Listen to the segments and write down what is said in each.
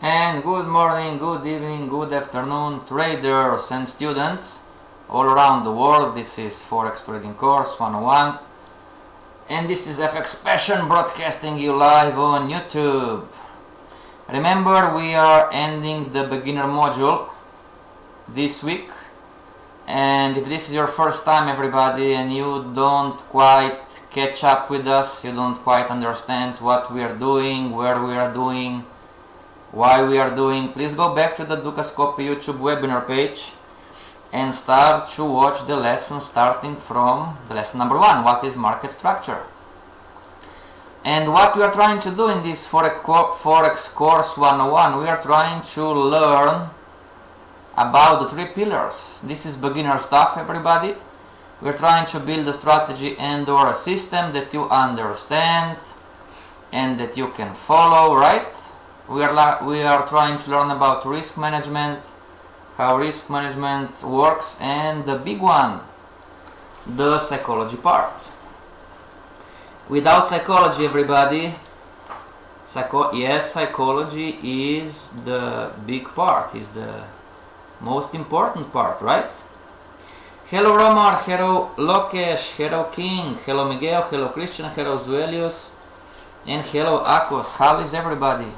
And good morning, good evening, good afternoon, traders and students all around the world. This is Forex Trading Course 101, and this is FXPassion broadcasting you live on YouTube. Remember, we are ending the beginner module this week, and if this is your first time, everybody, and you don't quite catch up with us, you don't quite understand what we are doing, where we are doing, why we are doing, please go back to the Stohastic YouTube webinar page and start to watch the lesson starting from the lesson number 1, what is market structure. And what we are trying to do in this Forex Course 101, we are trying to learn about the 3 pillars. This is beginner stuff, everybody. We are trying to build a strategy and or a system that you understand and that you can follow, right? We are trying to learn about risk management, how risk management works, and the big one, the psychology part. Without psychology, everybody, psychology is the big part, is the most important part, right? Hello Romar, hello Lokesh, hello King, hello Miguel, hello Christian, hello Zuelius, and hello Akos. How is everybody?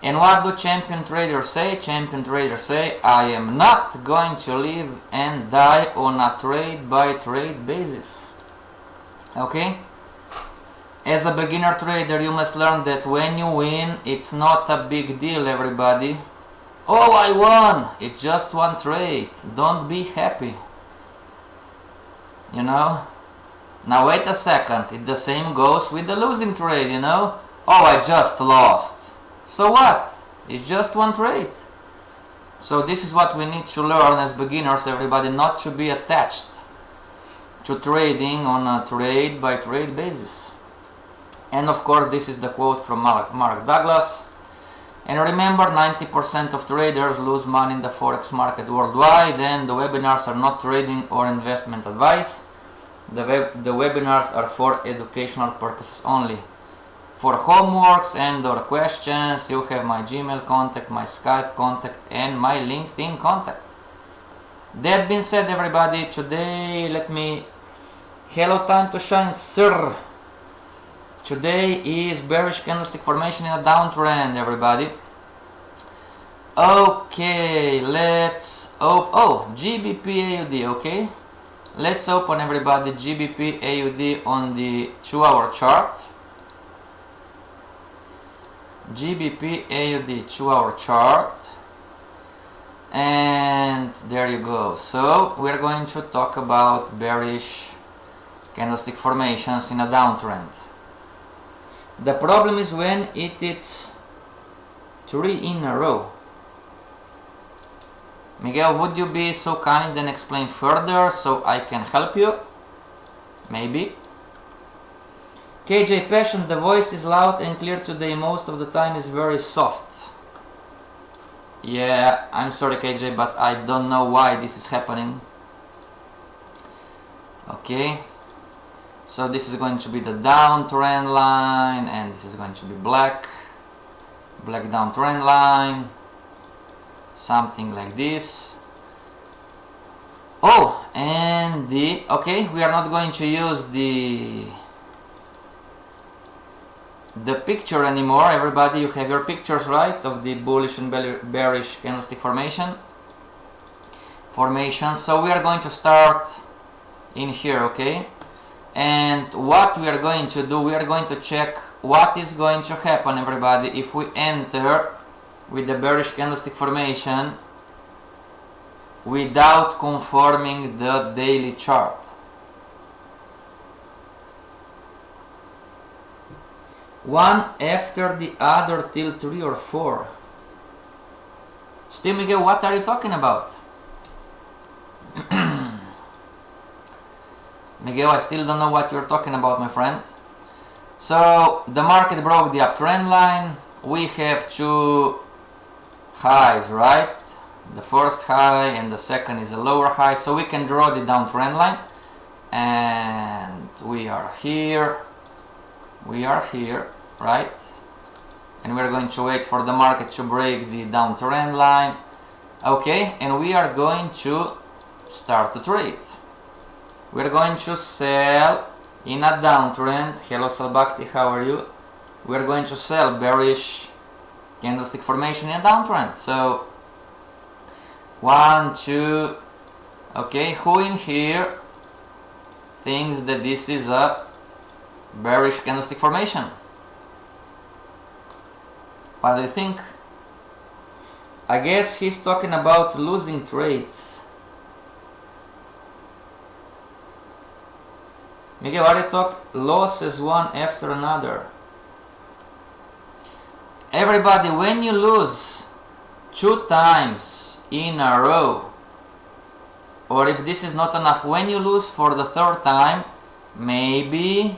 And what do champion traders say? Champion traders say, I am not going to live and die on a trade by trade basis. Okay? As a beginner trader, you must learn that when you win, it's not a big deal, everybody. Oh, I won! It's just one trade. Don't be happy. You know? Now wait a second. The same goes with the losing trade, you know? Oh, I just lost. So what? It's just one trade. So this is what we need to learn as beginners, everybody, not to be attached to trading on a trade by trade basis. And of course, this is the quote from Mark Douglas. And remember, 90% of traders lose money in the Forex market worldwide, and the webinars are not trading or investment advice. The webinars are for educational purposes only. For homeworks and or questions, you have my Gmail contact, my Skype contact, and my LinkedIn contact. That being said, everybody, today hello, time to shine, sir. Today is bearish candlestick formation in a downtrend, everybody. Okay, let's open, GBP AUD, okay? Let's open, everybody, GBP AUD on the 2-hour chart. GBP AUD 2-hour chart, and there you go. So we're going to talk about bearish candlestick formations in a downtrend. The problem is when it's 3 in a row. Miguel, would you be so kind and explain further so I can help you? Maybe. KJ Passion, the voice is loud and clear today. Most of the time is very soft. Yeah, I'm sorry KJ, but I don't know why this is happening. Okay. So this is going to be the downtrend line, and this is going to be black downtrend line. Something like this. Oh, and okay, we are not going to use the picture anymore. Everybody, you have your pictures, right, of the bullish and bearish candlestick formation. So we are going to start in here, okay? And what we are going to do, we are going to check what is going to happen, everybody, if we enter with the bearish candlestick formation without conforming the daily chart. One after the other till 3 or 4. Still, Miguel, what are you talking about? Miguel, I still don't know what you're talking about, my friend. So the market broke the uptrend line. We have 2 highs, right? The first high and the second is a lower high. So we can draw the downtrend line. And we are here, right? and we're going to wait for the market to break the downtrend line. Okay, and we are going to start the trade. We're going to sell in a downtrend. Hello Salbakti, how are you? We're going to sell bearish candlestick formation in a downtrend. So 1, 2, okay, who in here thinks that this is a bearish candlestick formation? What do you think? I guess he's talking about losing trades. Miguel, are you talking losses one after another? Everybody, when you lose 2 times in a row, or if this is not enough, when you lose for the 3rd time, maybe,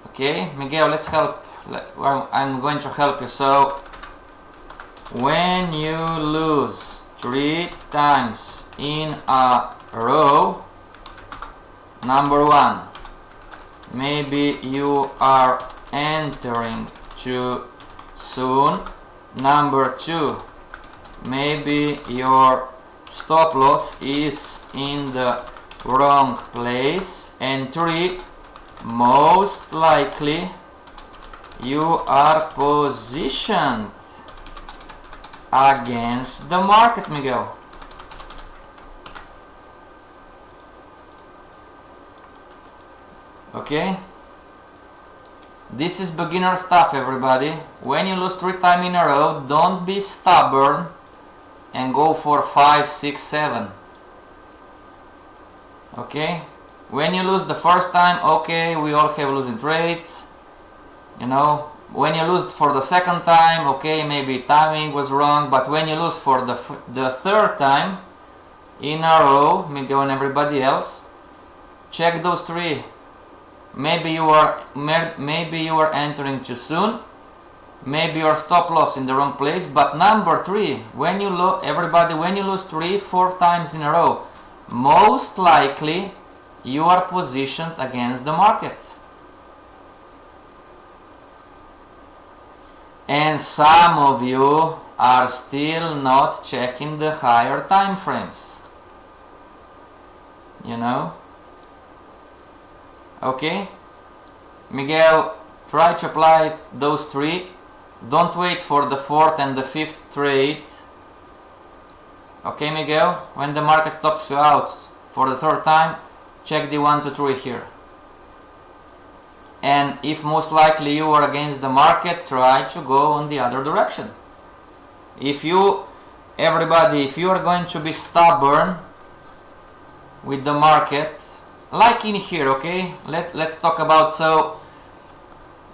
okay, Miguel, let's help. Well, I'm going to help you. So, when you lose 3 times in a row, number 1, maybe you are entering too soon. Number 2, maybe your stop loss is in the wrong place. And 3, most likely you are positioned against the market, Miguel. Okay, this is beginner stuff, everybody. When you lose 3 times in a row, don't be stubborn and go for 5, 6, 7. Okay, when you lose the 1st time, okay, we all have losing trades, you know. When you lose for the 2nd time, okay, maybe timing was wrong, but when you lose for the 3rd time in a row, Miguel and everybody else, check those 3. Maybe you are entering too soon. Maybe your stop loss in the wrong place. But number 3, when you when you lose 3, 4 times in a row, most likely you are positioned against the market. And some of you are still not checking the higher time frames. You know? Okay? Miguel, try to apply those 3. Don't wait for the 4th and the 5th trade. Okay, Miguel? When the market stops you out for the 3rd time, check the 1, 2, 3 here. And if most likely you are against the market, try to go on the other direction. If you are going to be stubborn with the market, like in here, okay, let's talk about, so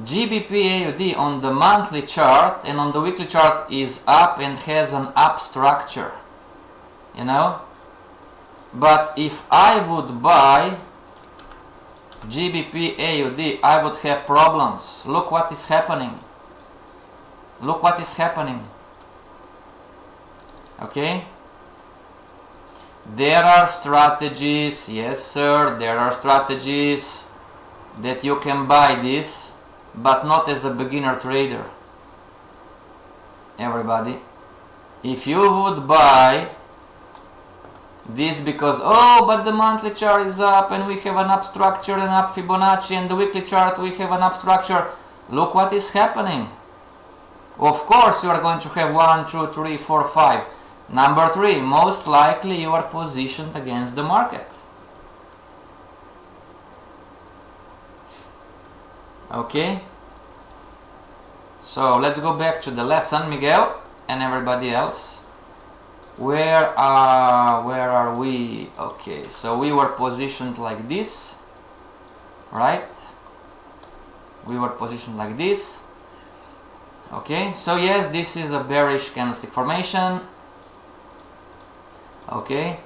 GBP AUD on the monthly chart and on the weekly chart is up and has an up structure, you know. But if I would buy GBP AUD, I would have problems. Look what is happening. Look what is happening. Okay? There are strategies, yes sir, there are strategies that you can buy this, but not as a beginner trader. Everybody, if you would buy this because, oh, but the monthly chart is up and we have an up structure and up Fibonacci, and the weekly chart we have an up structure, look what is happening. Of course you are going to have 1, 2, 3, 4, 5. Number 3, most likely you are positioned against the market. Okay? So let's go back to the lesson, Miguel and everybody else. Where are we? Okay, so we were positioned like this, right? We were positioned like this. Okay, so yes, this is a bearish candlestick formation. Okay,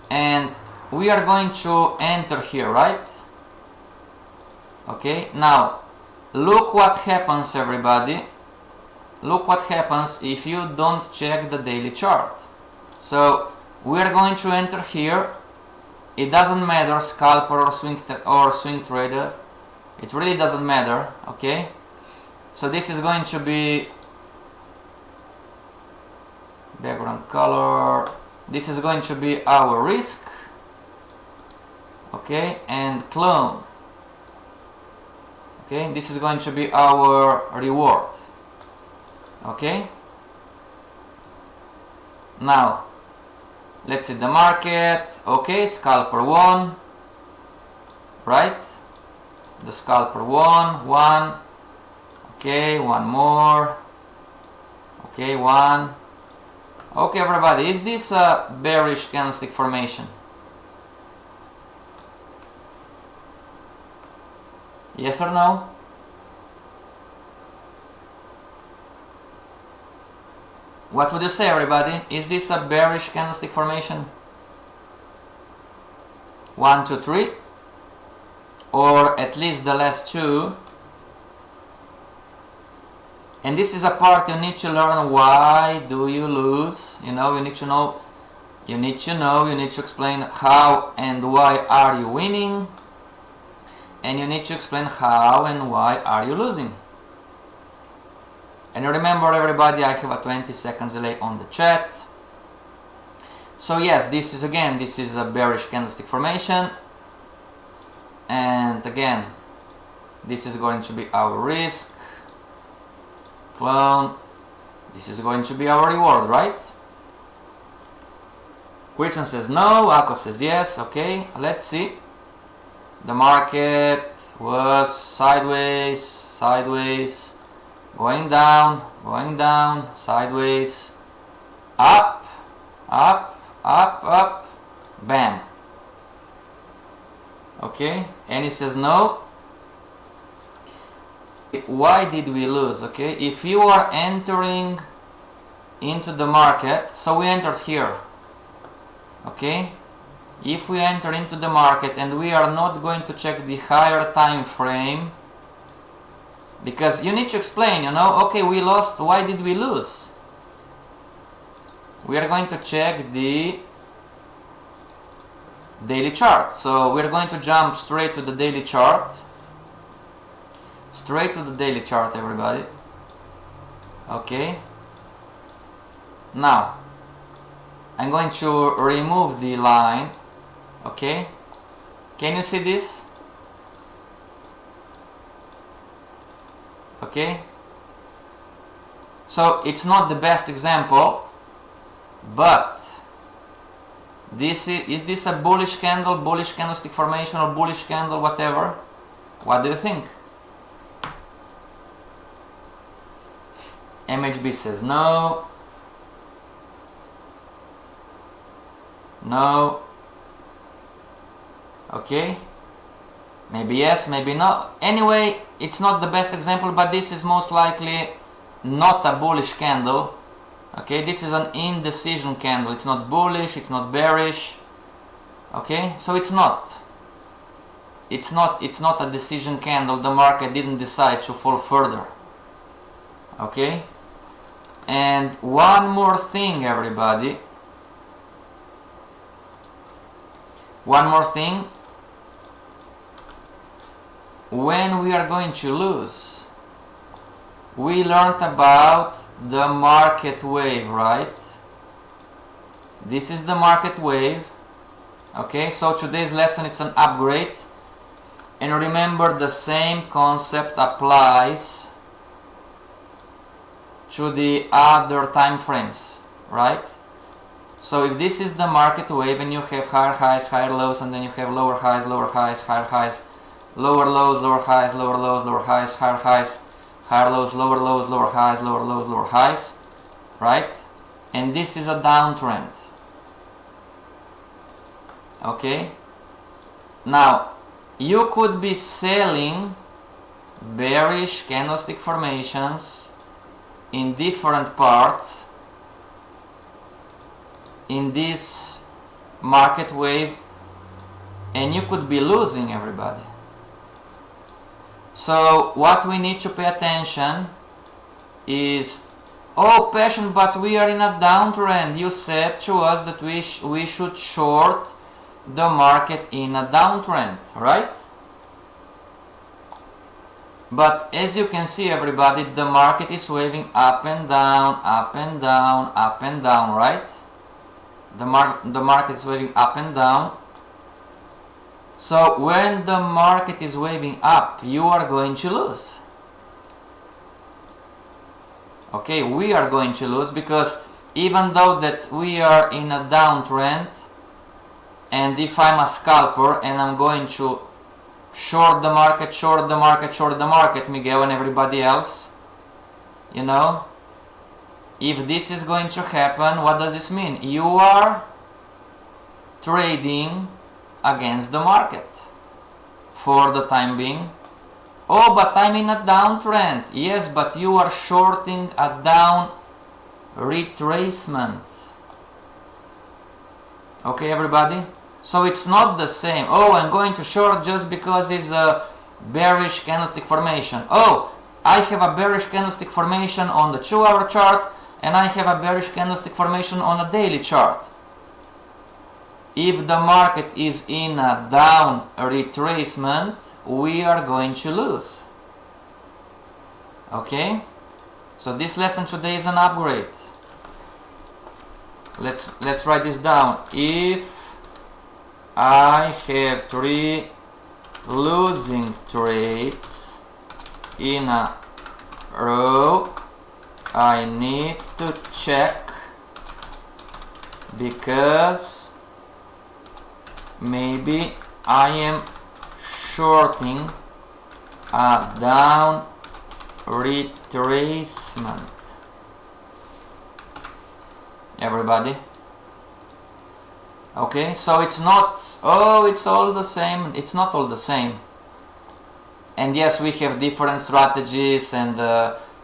and we are going to enter here, right? Okay, now look what happens, everybody. Look what happens if you don't check the daily chart. So we are going to enter here. It doesn't matter scalper or swing trader. It really doesn't matter. Okay, So this is going to be background color. This is going to be our risk, okay, and clone. Okay, this is going to be our reward. Okay. Now let's see the market. Okay, scalper 1, right? The scalper 1. Okay, one more. Okay, 1. Okay, everybody, is this a bearish candlestick formation? Yes or no? What would you say, everybody? Is this a bearish candlestick formation? 1, 2, 3, or at least the last 2. And this is a part you need to learn. Why do you lose? You know, you need to know, you need to explain how and why are you winning, and you need to explain how and why are you losing. And remember, everybody, I have a 20 seconds delay on the chat. So yes, this is a bearish candlestick formation, and again, this is going to be our risk, clone, this is going to be our reward, right? Christian says no, Akko says yes. Okay, let's see. The market was sideways, going down, sideways, up, bam. Okay, and he says no. Why did we lose? Okay, if you are entering into the market, so we entered here. Okay, if we enter into the market and we are not going to check the higher time frame, because you need to explain, you know, okay, we lost, why did we lose? We are going to check the daily chart. So we're going to jump straight to the daily chart. Straight to the daily chart, everybody. Okay. Now, I'm going to remove the line. Okay. Can you see this? Okay. So it's not the best example, but this is this a bullish candle, bullish candlestick formation, or bullish candle, whatever? What do you think? MHB says no. No. Okay. Maybe yes, maybe no. Anyway, it's not the best example, but this is most likely not a bullish candle. Okay, this is an indecision candle. It's not bullish, it's not bearish. Okay, so it's not a decision candle. The market didn't decide to fall further. Okay, and one more thing, everybody. One more thing. When we are going to lose, we learned about the market wave, right? This is the market wave. Okay, so today's lesson, it's an upgrade, and remember, the same concept applies to the other time frames, right? So if this is the market wave and you have higher highs, higher lows, and then you have lower highs, higher highs, lower lows, lower highs, lower lows, lower highs, higher lows, lower highs, lower lows, lower highs, right? And this is a downtrend. Okay? Now, you could be selling bearish candlestick formations in different parts in this market wave, and you could be losing, everybody. So what we need to pay attention is, oh, Passion, but we are in a downtrend. You said to us that we should short the market in a downtrend, right? But as you can see, everybody, the market is waving up and down, up and down, up and down, right? The market is waving up and down. So when the market is waving up, you are going to lose. Okay, we are going to lose, because even though that we are in a downtrend, and if I'm a scalper and I'm going to short the market, short the market, short the market, Miguel and everybody else, you know, if this is going to happen, what does this mean? You are trading against the market for the time being. Oh, but I'm in a downtrend. Yes, but you are shorting a down retracement. Okay, everybody? So it's not the same. Oh, I'm going to short just because it's a bearish candlestick formation. Oh, I have a bearish candlestick formation on the 2-hour chart, and I have a bearish candlestick formation on a daily chart. If the market is in a down retracement, we are going to lose. Okay? So this lesson today is an upgrade. Let's write this down. If I have 3 losing trades in a row, I need to check, because maybe I am shorting a down retracement. Everybody? Okay, so it's not, oh, it's all the same. It's not all the same. And yes, we have different strategies, and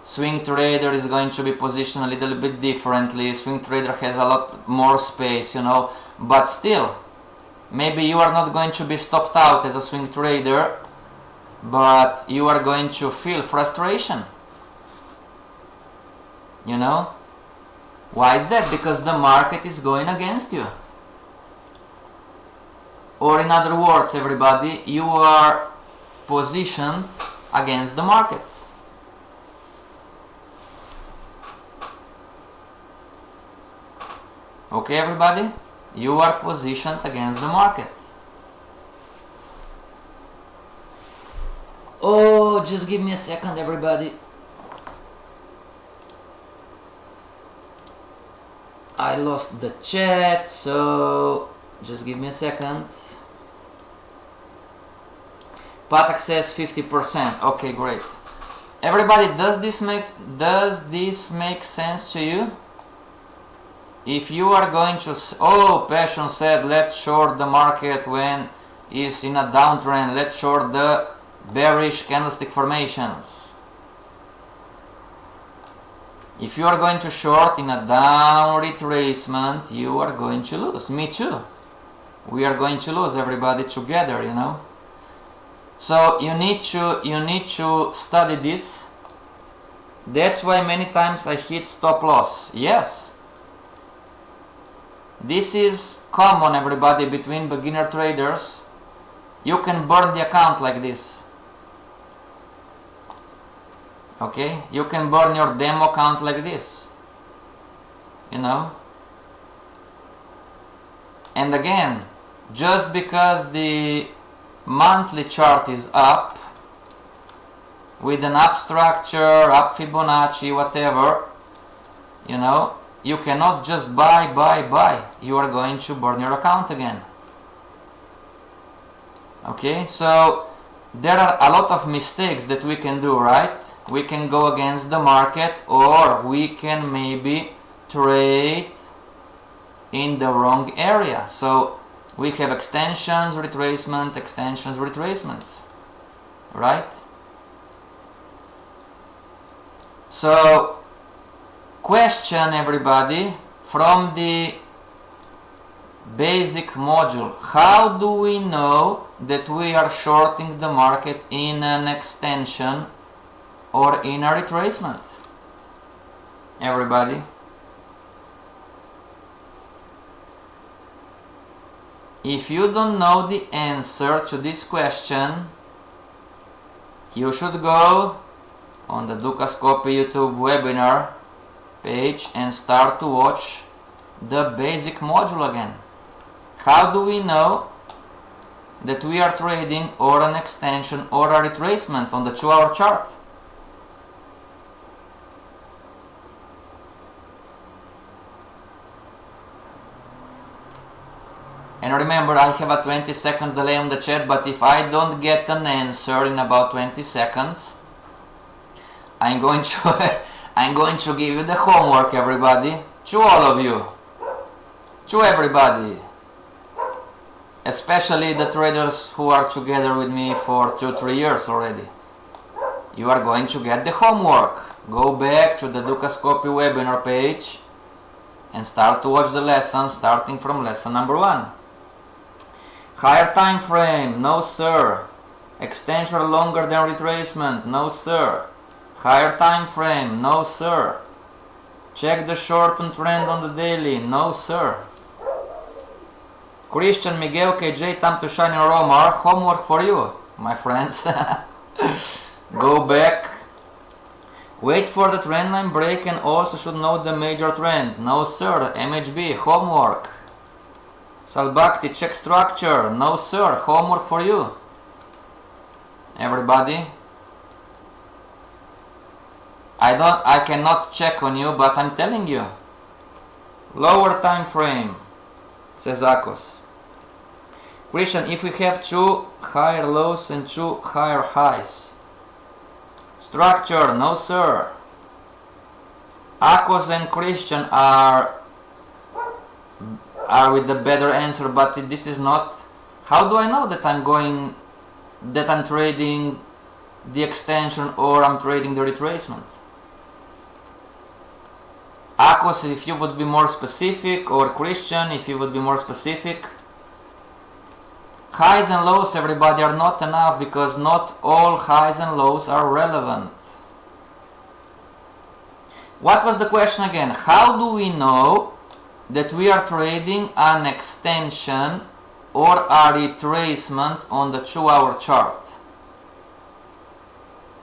swing trader is going to be positioned a little bit differently. Swing trader has a lot more space, you know, but still, maybe you are not going to be stopped out as a swing trader, but you are going to feel frustration. You know? Why is that? Because the market is going against you. Or in other words, everybody, you are positioned against the market. Okay, everybody? You are positioned against the market. Oh, just give me a second, everybody. I lost the chat, so just give me a second. Patak says 50%. Okay, great. Everybody, does this make sense to you? If you are going to, oh, Passion said, let's short the market when it's in a downtrend. Let's short the bearish candlestick formations. If you are going to short in a down retracement, you are going to lose. Me too. We are going to lose, everybody, together, you know. So you need to study this. That's why many times I hit stop loss. Yes. This is common, everybody, between beginner traders. You can burn the account like this. Okay? You can burn your demo account like this. You know? And again, just because the monthly chart is up, with an up structure, up Fibonacci, whatever, you know, you cannot just buy. You are going to burn your account again. Okay, so there are a lot of mistakes that we can do, right? We can go against the market, or we can maybe trade in the wrong area. So we have extensions, retracement, extensions, retracements, right? So question, everybody, from the basic module, how do we know that we are shorting the market in an extension or in a retracement? Everybody? If you don't know the answer to this question, you should go on the Ducascopy YouTube webinar page and start to watch the basic module again. How do we know that we are trading or an extension or a retracement on the 2-hour chart? And remember, I have a 20 seconds delay on the chat, but if I don't get an answer in about 20 seconds, I'm going to give you the homework, everybody. To all of you. To everybody. Especially the traders who are together with me for 2-3 years already. You are going to get the homework. Go back to the Ducascopy webinar page and start to watch the lesson, starting from lesson number 1. Higher time frame, no sir. Extension longer than retracement, no sir. Higher time frame, no sir. Check the short-term trend on the daily, no sir. Christian, Miguel, KJ, time to shine and Romar, homework for you, my friends. Go back. Wait for the trend line break and also should know the major trend, no sir. MHB, homework. Salbakti, check structure, no sir, homework for you. Everybody. I cannot check on you, but I'm telling you. Lower time frame, says Akos. Christian, if we have 2 higher lows and 2 higher highs. Structure, no sir. Akos and Christian are with the better answer, but this is not. How do I know that I'm trading the extension or I'm trading the retracement? Akos, if you would be more specific, or Christian, if you would be more specific. Highs and lows, everybody, are not enough because not all highs and lows are relevant. What was the question again? How do we know that we are trading an extension or a retracement on the 2-hour chart?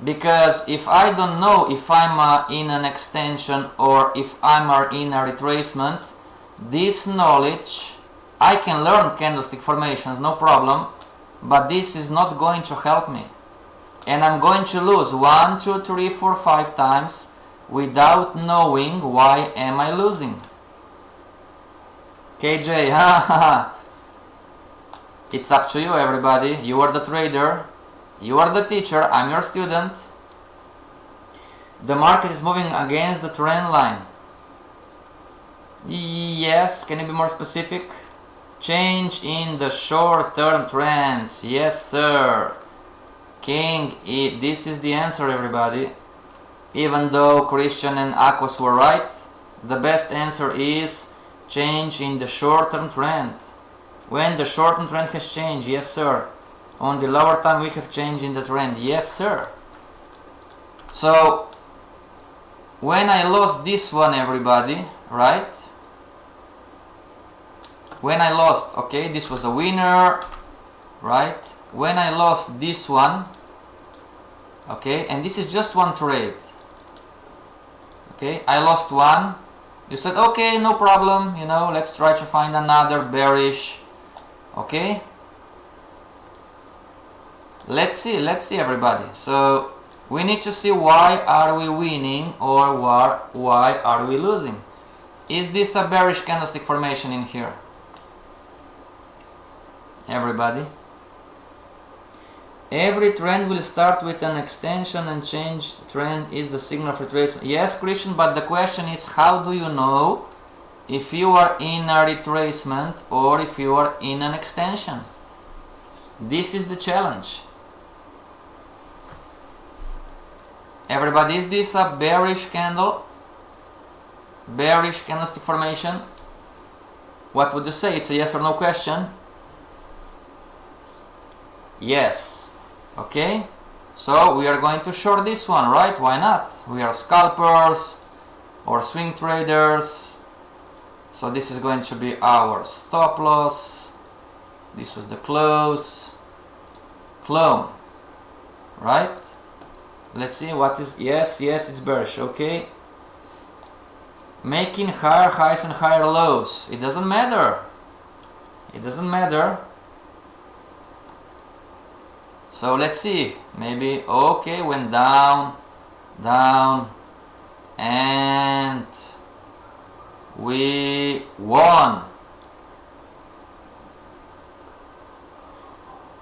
Because if I don't know if I'm in an extension or if I'm in a retracement, this knowledge, I can learn candlestick formations, no problem, but this is not going to help me. And I'm going to lose 1, 2, 3, 4, 5 times without knowing why am I losing. KJ, it's up to you, everybody. You are the trader. You are the teacher, I'm your student. The market is moving against the trend line. Yes, can you be more specific? Change in the short-term trends. Yes, sir. King, this is the answer, everybody. Even though Christian and Akos were right, the best answer is change in the short-term trend. When the short-term trend has changed, yes, sir. On the lower time we have changed in the trend, yes sir. So when I lost this one, everybody, right? When I lost, okay, this was a winner, right? When I lost this one, okay, and this is just one trade, okay, I lost one. You said, okay, no problem, you know, let's try to find another bearish, okay. Let's see everybody. So we need to see why are we winning or why are we losing. Is this a bearish candlestick formation in here? Everybody. Every trend will start with an extension and change trend is the signal for retracement. Yes, Christian, but the question is how do you know if you are in a retracement or if you are in an extension? This is the challenge. Everybody, is this a bearish candle? Bearish candlestick formation? What would you say? It's a yes or no question. Yes. Okay. So we are going to short this one, right? Why not? We are scalpers or swing traders. So this is going to be our stop loss. This was the close. Clone. Right? Let's see what is, yes, it's bearish, okay. Making higher highs and higher lows. It doesn't matter. It doesn't matter. So let's see. Maybe, okay, went down, down, and we won.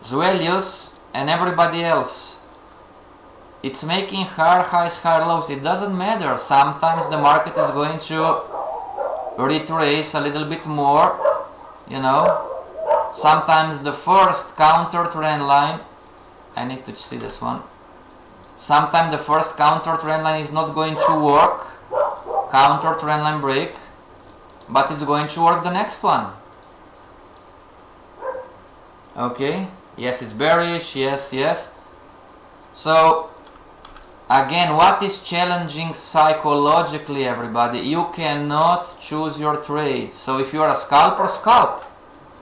Zuelius and everybody else. It's making higher highs, higher lows. It doesn't matter. Sometimes the market is going to retrace a little bit more, you know. Sometimes the first counter trend line, I need to see this one. Sometimes the first counter trend line is not going to work, counter trend line break, but it's going to work the next one. Okay, yes, it's bearish, yes. So again, what is challenging psychologically, everybody? You cannot choose your trade. So if you are a scalper, scalp.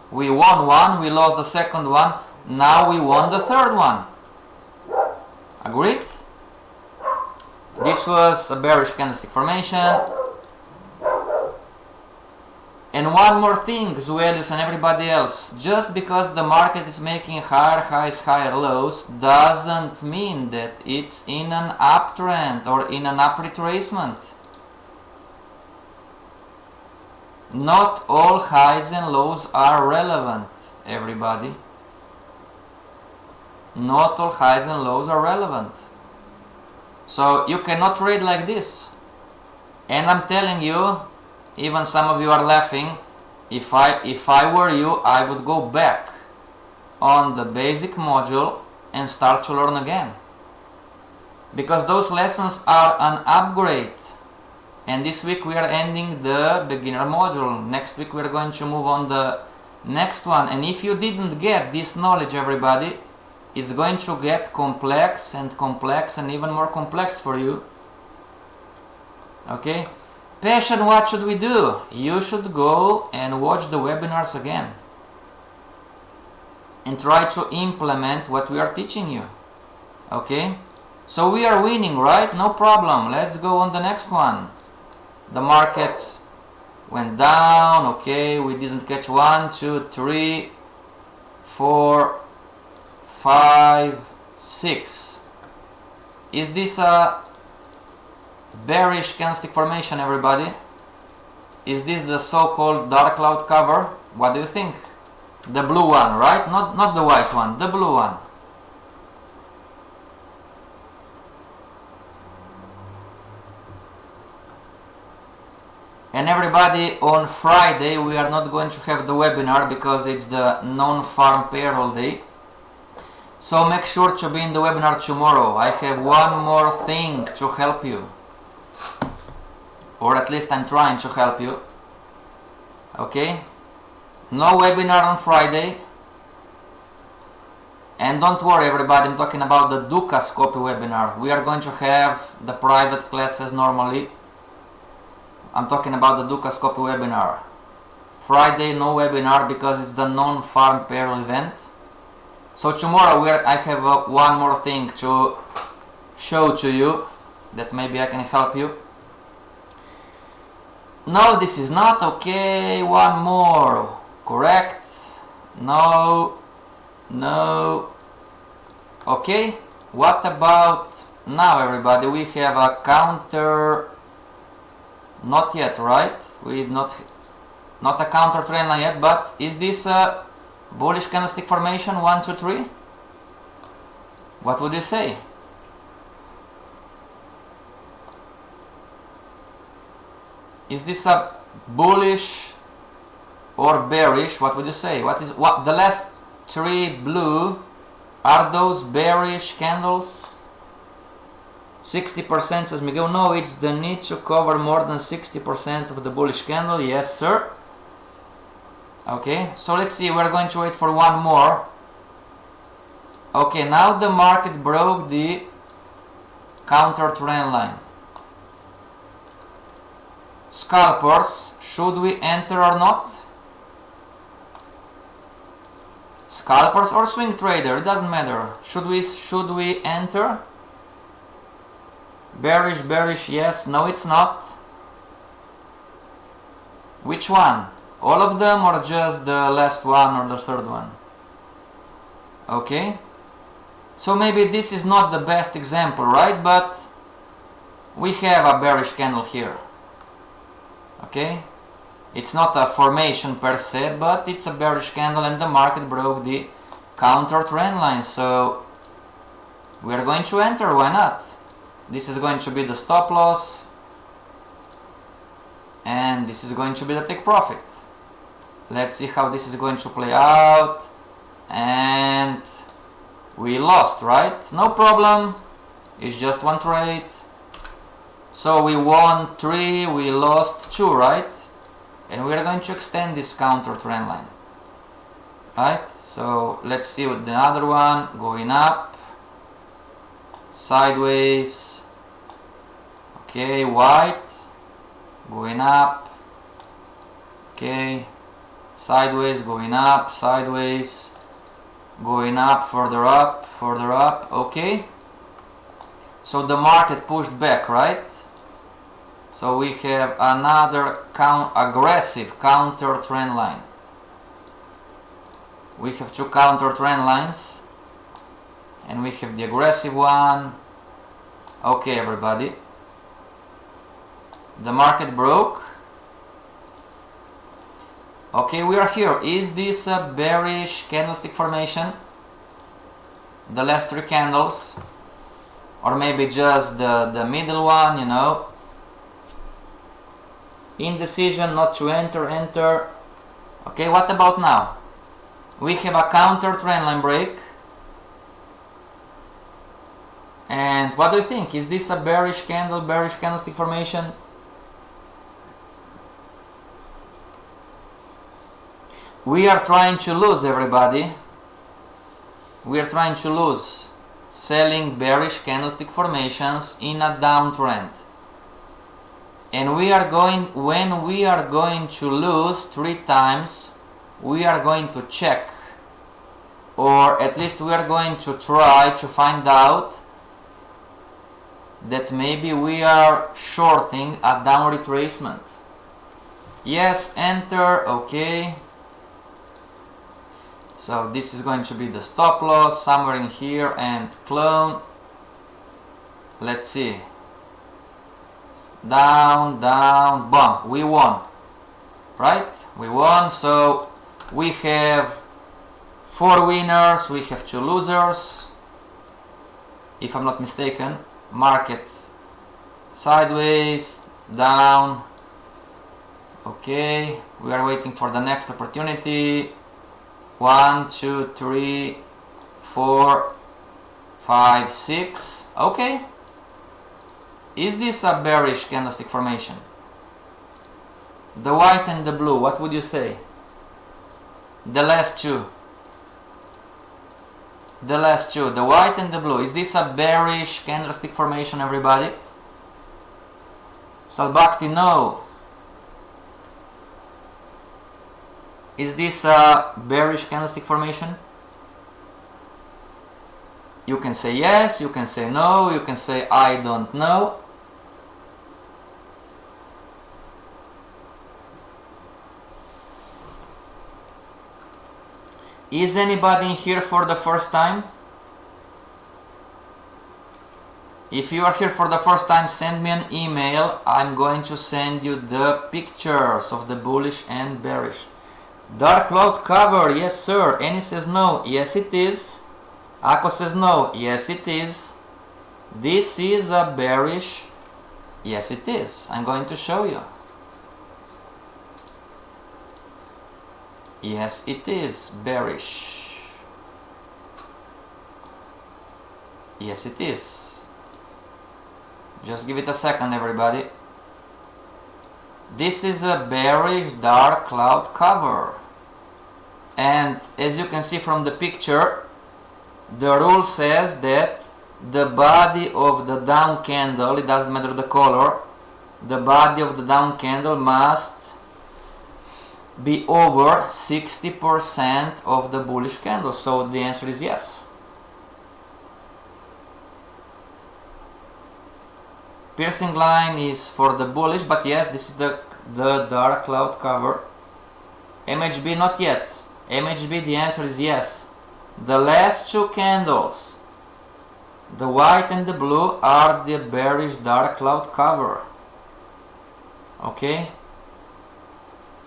We won one, we lost the second one, now we won the third one. Agreed? This was a bearish candlestick formation. And one more thing, Zuelius and everybody else, just because the market is making higher highs, higher lows, doesn't mean that it's in an uptrend or in an up retracement. Not all highs and lows are relevant, everybody. Not all highs and lows are relevant. So you cannot trade like this. And I'm telling you, even some of you are laughing, if I were you, I would go back on the basic module and start to learn again. Because those lessons are an upgrade. And this week we are ending the beginner module. Next week we are going to move on the next one. And if you didn't get this knowledge, everybody, it's going to get complex and even more complex for you. Okay? Passion, what should we do? You should go and watch the webinars again. And try to implement what we are teaching you. Okay? So we are winning, right? No problem. Let's go on the next one. The market went down. Okay, we didn't catch 1, 2, 3, 4, 5, 6. Is this a bearish candlestick formation, everybody? Is this the so-called dark cloud cover? What do you think? The blue one, right? Not the white one, the blue one. And everybody, on Friday we are not going to have the webinar because it's the non-farm payroll day. So make sure to be in the webinar tomorrow. I have one more thing to help you. Or at least I'm trying to help you. Okay? No webinar on Friday. And don't worry, everybody, I'm talking about the Stohastic webinar. We are going to have the private classes normally. I'm talking about the Stohastic webinar. Friday, no webinar because it's the non-farm payroll event. So tomorrow I have one more thing to show to you that maybe I can help you. No, this is not okay. One more. Correct. No. No. Okay. What about now, everybody? We have a counter. Not yet, right? We not a counter trend line yet, but is this a bullish candlestick formation? 1, 2, 3. What would you say? Is this a bullish or bearish? What would you say? What the last 3 blue, are those bearish candles? 60% says Miguel. No, it's the need to cover more than 60% of the bullish candle. Yes, sir. Okay, so let's see. We're going to wait for one more. Okay, now the market broke the counter trend line. Scalpers, should we enter or not? Scalpers or swing trader, it doesn't matter. Should we enter? Bearish, bearish, yes, no it's not. Which one? All of them or just the last one or the third one? Okay. So maybe this is not the best example, right? But we have a bearish candle here. Okay. It's not a formation per se, but it's a bearish candle and the market broke the counter trend line. So we are going to enter, why not? This is going to be the stop loss. And this is going to be the take profit. Let's see how this is going to play out. And we lost, right? No problem. It's just one trade. So we won 3, we lost 2, right? And we are going to extend this counter trend line. Right? So let's see what the other one going up. Sideways. Okay, white. Going up. Okay. Sideways, going up, sideways. Going up, further up, further up. Okay. So the market pushed back, right? So we have another aggressive counter trend line. We have 2 counter trend lines. And we have the aggressive one. Okay, everybody. The market broke. Okay, we are here. Is this a bearish candlestick formation? The last 3 candles. Or maybe just the middle one, you know. Indecision, not to enter, enter. Okay, what about now? We have a counter trend line break. And what do you think? Is this a bearish candle, bearish candlestick formation? We are trying to lose, everybody. We are trying to lose. Selling bearish candlestick formations in a downtrend. And when we are going to lose 3 times, we are going to check, or at least we are going to try to find out that maybe we are shorting a down retracement. Yes, enter, okay. So this is going to be the stop loss somewhere in here and clone. Let's see. Down, down, boom, we won, right? We won. So we have 4 winners, we have 2 losers, if I'm not mistaken. Market sideways, down. Okay, we are waiting for the next opportunity. 1, 2, 3, 4, 5, 6. Okay. Is this a bearish candlestick formation? The white and the blue, what would you say? The last 2. The last 2, the white and the blue. Is this a bearish candlestick formation, everybody? Salbakti, no. Is this a bearish candlestick formation? You can say yes, you can say no, you can say I don't know. Is anybody in here for the first time? If you are here for the first time, send me an email. I'm going to send you the pictures of the bullish and bearish. Dark cloud cover, yes sir. Annie says no, yes it is. Ako says no, yes it is. This is a bearish, yes it is. I'm going to show you. Yes it is bearish. Yes it is. Just give it a second, everybody. This is a bearish dark cloud cover. And as you can see from the picture, the rule says that the body of the down candle, it doesn't matter the color, the body of the down candle must be over 60% of the bullish candle. So the answer is yes. Piercing line is for the bullish, but yes, this is the dark cloud cover. MHB not yet. MHB, the answer is yes. The last two candles, the white and the blue, are the bearish dark cloud cover. Okay?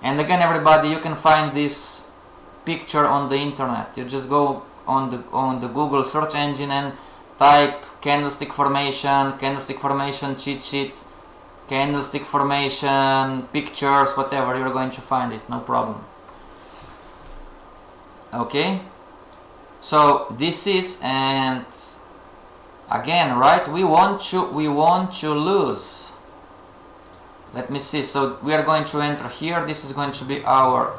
And again, everybody, you can find this picture on the internet. You just go on the Google search engine and type candlestick formation cheat sheet, candlestick formation pictures, whatever, you're going to find it, no problem. Okay, so this is, and again, right, we want to lose. Let me see. So we are going to enter here. This is going to be our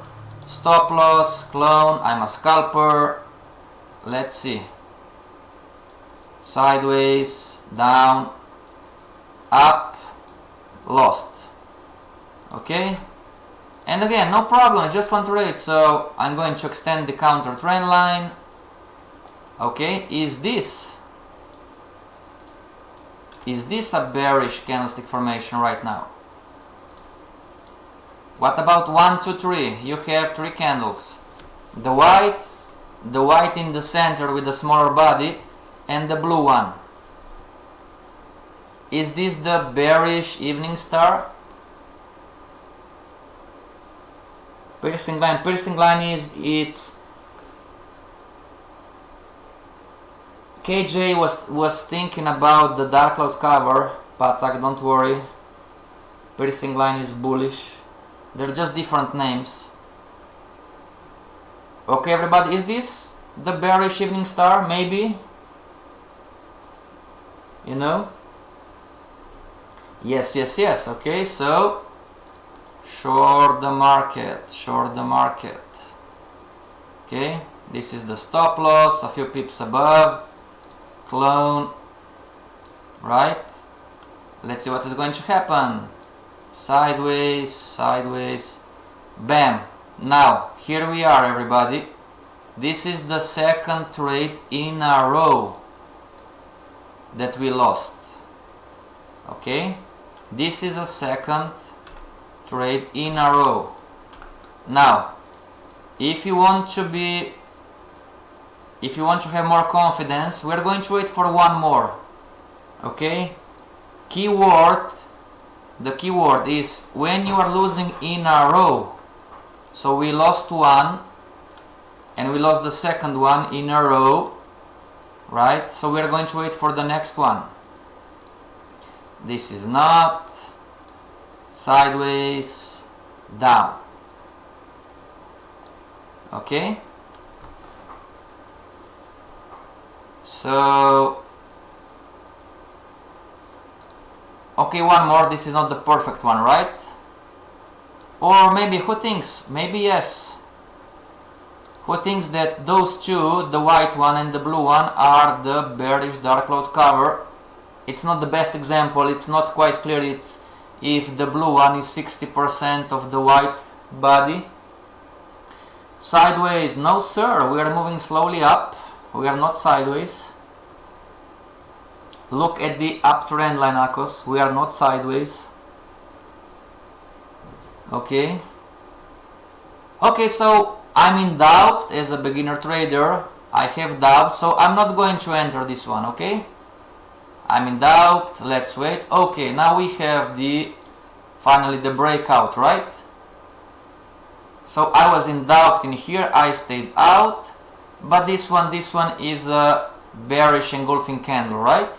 stop loss clone. I'm a scalper. Let's see. Sideways, down, up, lost. Okay, and again, no problem, I just want to trade, so I'm going to extend the counter trend line. Okay, is this a bearish candlestick formation right now? What about 1, 2, 3? You have 3 candles, the white in the center with the smaller body, and the blue one. Is this the bearish evening star? Piercing line is, it's KJ was thinking about the dark cloud cover, but don't worry, piercing line is bullish. They're just different names. Okay, everybody, is this the bearish evening star? Maybe, you know? Yes. Okay, so short the market. Okay, this is the stop loss, a few pips above, clone, right? Let's see what is going to happen. Sideways, bam. Now here we are, everybody. This is the second trade in a row that we lost. Okay, this is a second trade in a row. Now, if you want to have more confidence, we're going to wait for one more. Okay, the keyword is when you are losing in a row. So we lost one and we lost the second one in a row, right? So we're going to wait for the next one. This is not sideways, down. Okay, so okay, one more. This is not the perfect one, right? Or maybe, who thinks, maybe yes, who thinks that those two, the white one and the blue one, are the bearish dark cloud cover? It's not the best example, it's not quite clear. It's if the blue one is 60% of the white body. Sideways, no sir, we are moving slowly up, we are not sideways. Look at the uptrend line, Akos, we are not sideways. Okay, so I'm in doubt as a beginner trader. I have doubt, so I'm not going to enter this one. Okay, I'm in doubt, let's wait. Okay, now we have finally the breakout, right? So I was in doubt in here, I stayed out, but this one is a bearish engulfing candle, right?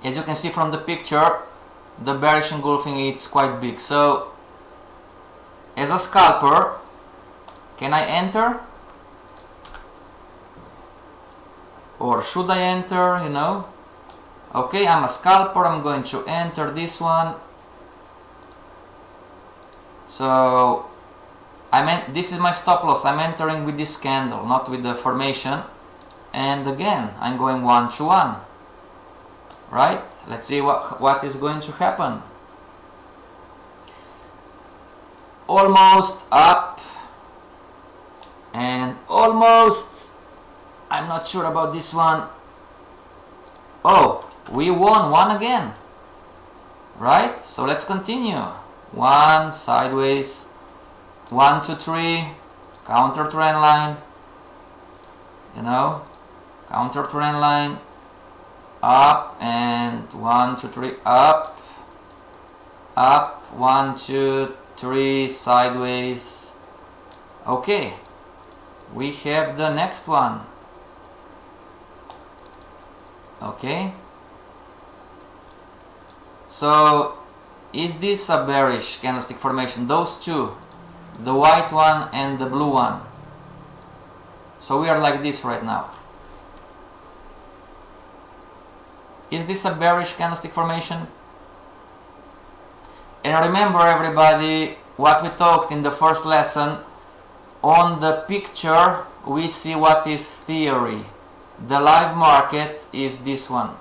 As you can see from the picture, the bearish engulfing, it's quite big. So as a scalper, can I enter? Or should I enter, you know? Okay, I'm a scalper, I'm going to enter this one. So this is my stop loss. I'm entering with this candle, not with the formation. And again, I'm going 1 to 1. Right? Let's see what is going to happen. Almost up and almost, I'm not sure about this one. Oh, we won one again, right? So let's continue. One sideways, 1 2 3, counter trend line, you know, counter trend line, up, and 1 2 3, up, up, 1 2 3, sideways. Okay, we have the next one. Okay, so is this a bearish candlestick formation? Those two, the white one and the blue one. So we are like this right now. Is this a bearish candlestick formation? And remember, everybody, what we talked in the first lesson. On the picture we see what is theory. The live market is this one.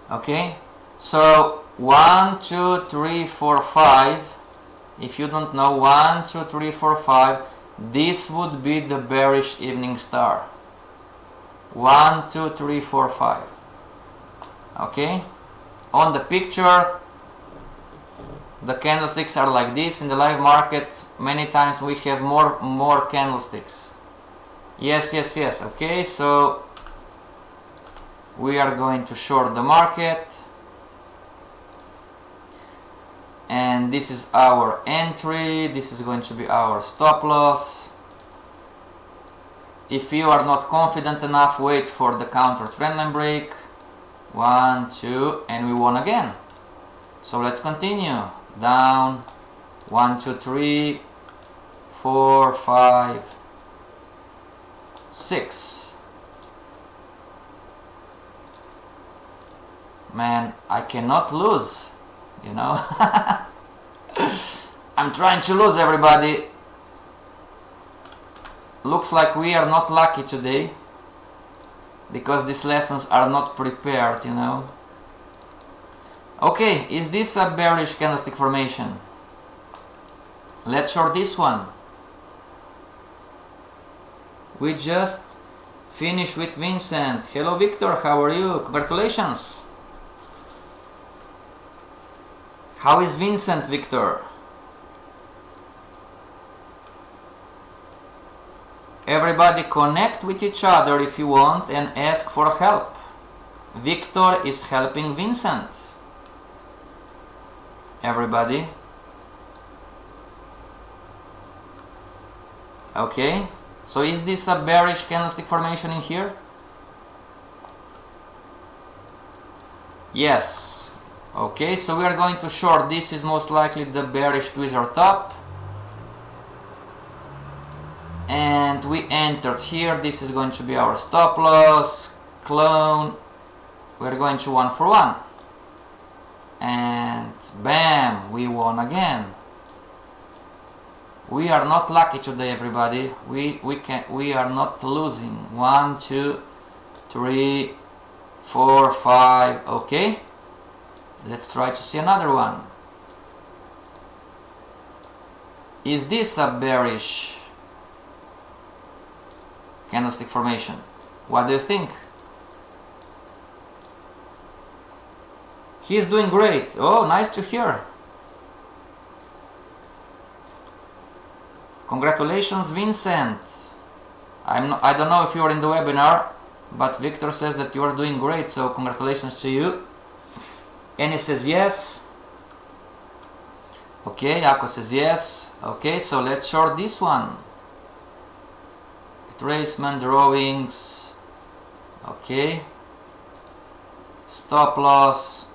Okay, so 1 2 3 4 5. If you don't know, 1 2 3 4 5, this would be the bearish evening star. 1 2 3 4 5. Okay, on the picture the candlesticks are like this. In the live market many times we have more candlesticks. Yes, yes, yes. Okay, so we are going to short the market, and this is our entry, this is going to be our stop loss. If you are not confident enough, wait for the counter trendline break. 1 2, and we won again. So let's continue. Down, 1 2 3 4 5 6. Man, I cannot lose, you know. I'm trying to lose, everybody. Looks like we are not lucky today, because these lessons are not prepared, you know. Okay, is this a bearish candlestick formation? Let's short this one. We just finished with Vincent. Hello Victor, how are you? Congratulations. How is Vincent, Victor? Everybody connect with each other if you want and ask for help. Victor is helping Vincent. Everybody. Okay, so is this a bearish candlestick formation in here? Yes. Okay, so we are going to short. This is most likely the bearish tweezer top, and we entered here. This is going to be our stop loss. Clone. We're going to 1 for 1, and bam, we won again. We are not lucky today, everybody. We are not losing. 1 2 3 4 5. Okay, let's try to see another one. Is this a bearish candlestick formation? What do you think? He's doing great. Oh, nice to hear. Congratulations, Vincent. I don't know if you are in the webinar, but Victor says that you are doing great, so congratulations to you. Annie says yes. Okay, Ako says yes. Okay, so let's short this one. Retracement drawings. Okay. Stop loss.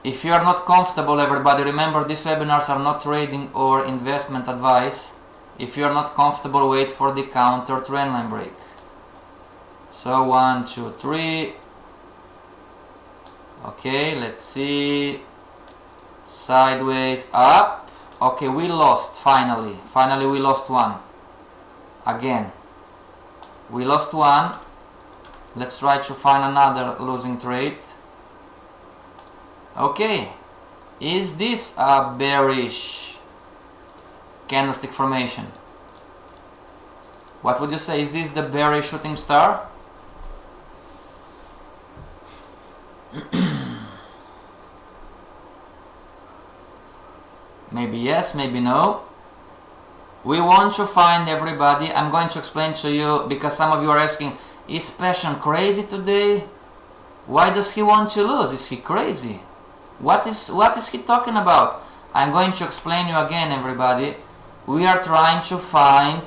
If you are not comfortable, everybody, remember these webinars are not trading or investment advice. If you are not comfortable, wait for the counter trendline break. So 1 2 3. Okay, let's see. Sideways, up. Okay, we lost finally. Finally we lost one. Again. We lost one. Let's try to find another losing trade. Okay. Is this a bearish candlestick formation? What would you say? Is this the bearish shooting star? Maybe yes, maybe no. We want to find everybody. I'm going to explain to you because some of you are asking, is Passion crazy today? Why does he want to lose? Is he crazy? What is he talking about? I'm going to explain you again, everybody. We are trying to find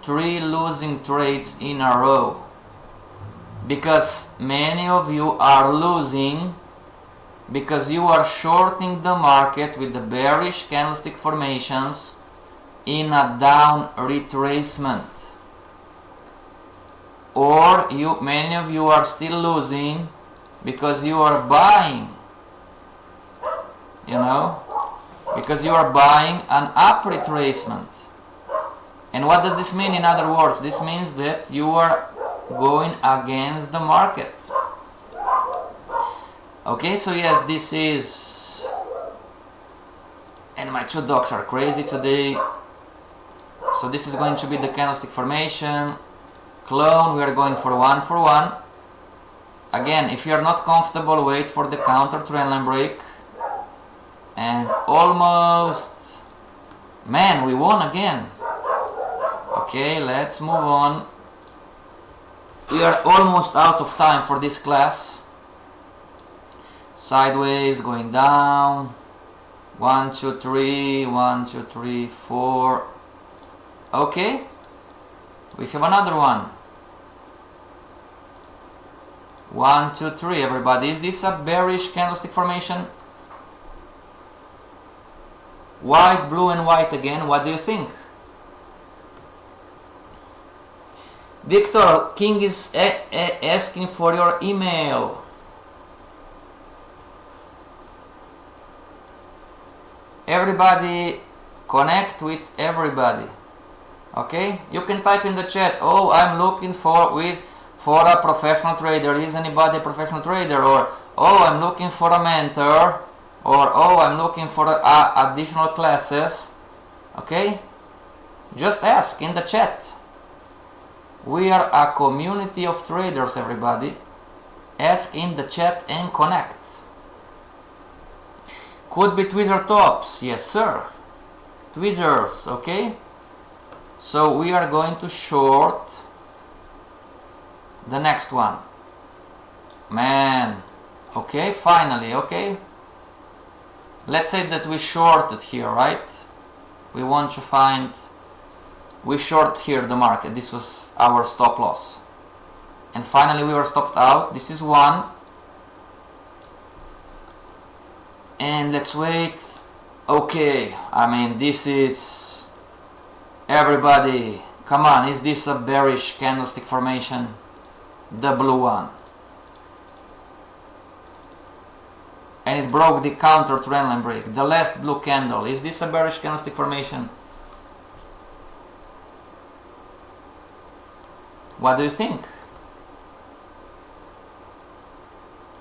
3 losing trades in a row. Because many of you are losing because you are shorting the market with the bearish candlestick formations in a down retracement. Or many of you are still losing because you are buying, because you are buying an up retracement. And what does this mean in other words? This means that you are going against the market. Okay, so yes, this is, and my 2 dogs are crazy today. So this is going to be the candlestick formation. Clone, we are going for 1 for 1. Again, if you are not comfortable, wait for the counter trendline break. And almost, man, we won again. Okay, let's move on. We are almost out of time for this class. Sideways, going down. 1, 2, 3, 1, 2, 3, 4. Okay, we have another one. 1, 2, 3, everybody. Is this a bearish candlestick formation? White, blue, and white again. What do you think? Victor, King is asking for your email. Everybody connect with everybody. Okay, you can type in the chat, oh, I'm looking for a professional trader. Is anybody a professional trader? Or, oh, I'm looking for a mentor. Or, oh, I'm looking for additional classes. Okay, just ask in the chat. We are a community of traders, everybody. Ask in the chat and connect. Could be tweezer tops, yes sir. Tweezers, okay. So we are going to short the next one. Man, okay, finally, okay. Let's say that we shorted here, right? We want to find, we short here the market. This was our stop loss. And finally we were stopped out. This is 1. And let's wait. Okay, I mean, this is, everybody, come on, is this a bearish candlestick formation? The blue one. And it broke the counter trendline break. The last blue candle. Is this a bearish candlestick formation? What do you think?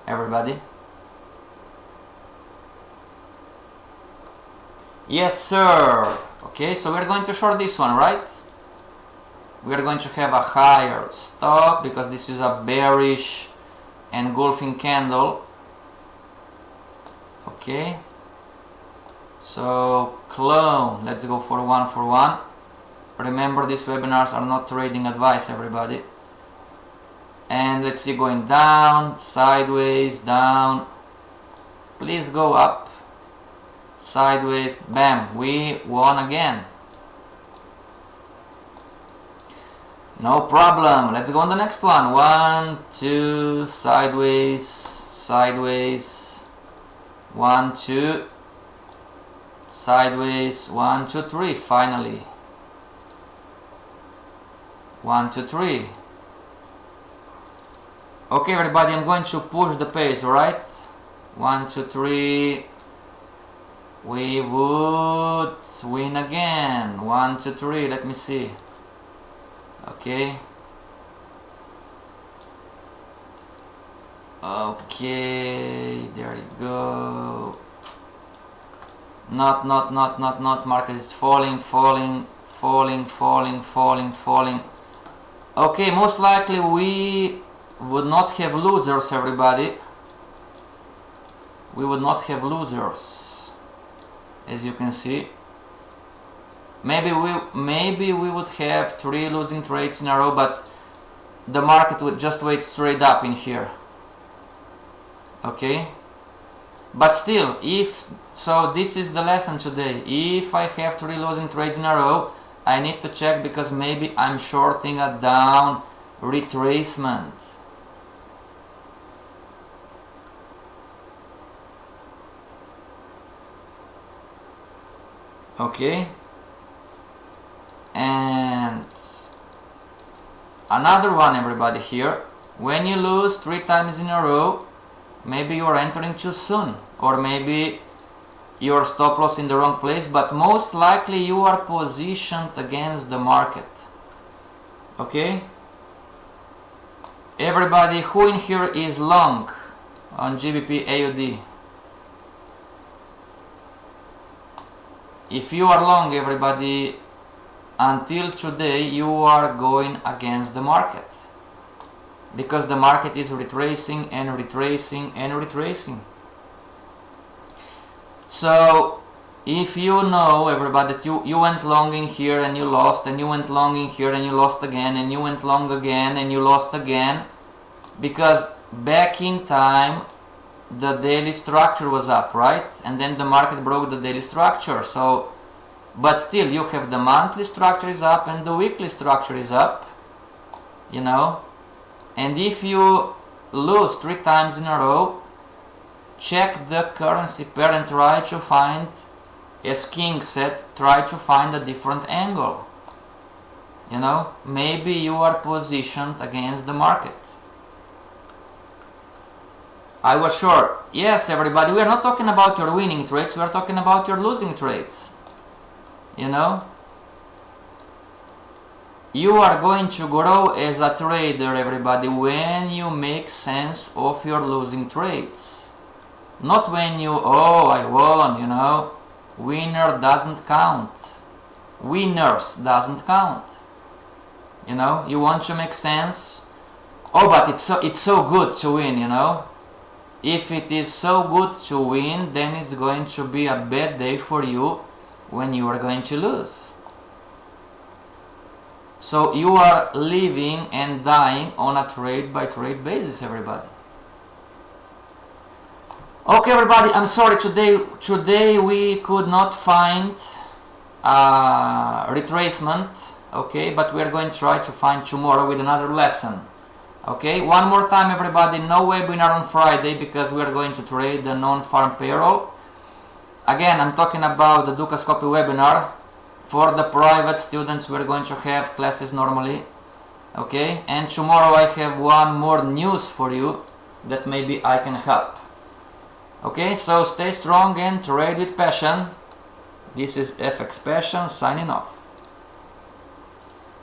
Everybody? Yes, sir. Okay, so we're going to short this one, right? We're going to have a higher stop because this is a bearish engulfing candle. Okay, so clone, let's go for 1 for 1. Remember, these webinars are not trading advice, everybody. And let's see, going down, sideways, down. Please go up, sideways, bam, we won again. No problem, let's go on the next one. 1, 2, sideways, sideways. 1, 2, sideways, 1, 2, 3, finally. 1, 2, 3. Okay, everybody, I'm going to push the pace, alright? 1, 2, 3. We would win again. 1, 2, 3, let me see. Okay. Okay, there you go. Not. Market is falling. Okay, most likely we would not have losers, everybody. we would not have losers, as you can see. Maybe we would have 3 losing trades in a row, but the market would just wait straight up in here. Okay, but still, so this is the lesson today. If I have 3 losing trades in a row, I need to check, because maybe I'm shorting a down retracement. Okay, and another one, everybody, here. When you lose 3 times in a row, maybe you are entering too soon, or maybe your stop loss in the wrong place, but most likely you are positioned against the market. Okay, everybody, who in here is long on GBP AUD? If you are long, everybody, until today you are going against the market, because the market is retracing and retracing and retracing. So if you know, everybody, that you went long in here and you lost, and you went long in here and you lost again, and you went long again and you lost again, because back in time the daily structure was up, right? And then the market broke the daily structure. So, but still you have the monthly structure is up and the weekly structure is up, you know. And if you lose 3 times in a row, check the currency pair and try to find, as King said, try to find a different angle. You know, maybe you are positioned against the market. I was sure. Yes, everybody, we are not talking about your winning trades, we are talking about your losing trades. You know, you are going to grow as a trader, everybody, when you make sense of your losing trades. Not when you, oh, I won, you know. Winner doesn't count. Winners doesn't count. You know, you want to make sense. Oh, but it's so good to win, you know. If it is so good to win, then it's going to be a bad day for you when you are going to lose. So you are living and dying on a trade by trade basis, everybody. Okay, everybody, I'm sorry, today we could not find retracement, okay, but we are going to try to find tomorrow with another lesson. Okay, one more time, everybody, no webinar on Friday because we are going to trade the non-farm payroll. Again, I'm talking about the Stohastic webinar. For the private students, we are going to have classes normally. Okay, and tomorrow I have one more news for you that maybe I can help. Okay, so stay strong and trade with passion. This is FXPassion signing off.